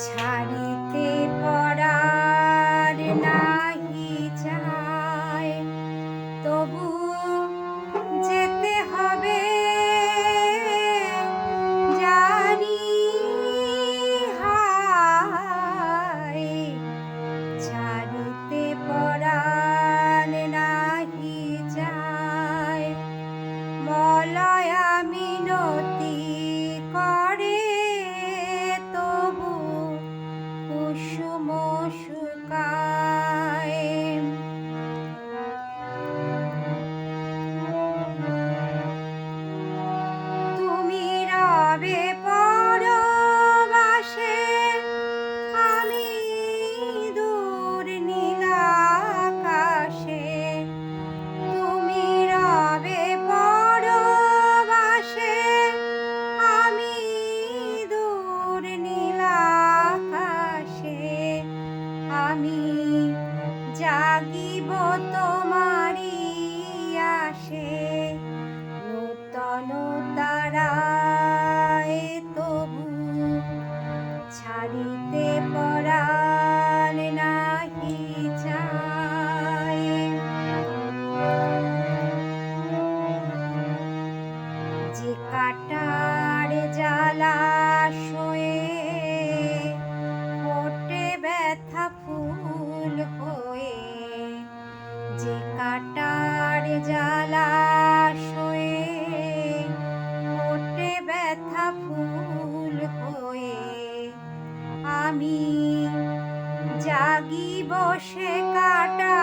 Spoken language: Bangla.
ছাড়িতে পরার নাহি যায়, তবু যেতে হবে জানি হায়। ছাড়িতে পরার নাহি যায়, মলয়া মিনতি করে তবু কুসুম শুকায়। তুমি রবে পরবাসে, আমি দূর নীলাকাশে। তুমি রবে পরবাসে, আমি দূর নীলাকাশে। আমি জাগিব তোমারি আশে, নূতন তারায় তবু ছাড়িতে পরাণ নাহি যায়। যে কাটার জলাশয়ে ফোটে ব্যথা ফুল হয়ে, যে কাটার জলাশয়ে ফোটে ব্যথা ফুল হয়ে, আমি জাগিব সে কাটা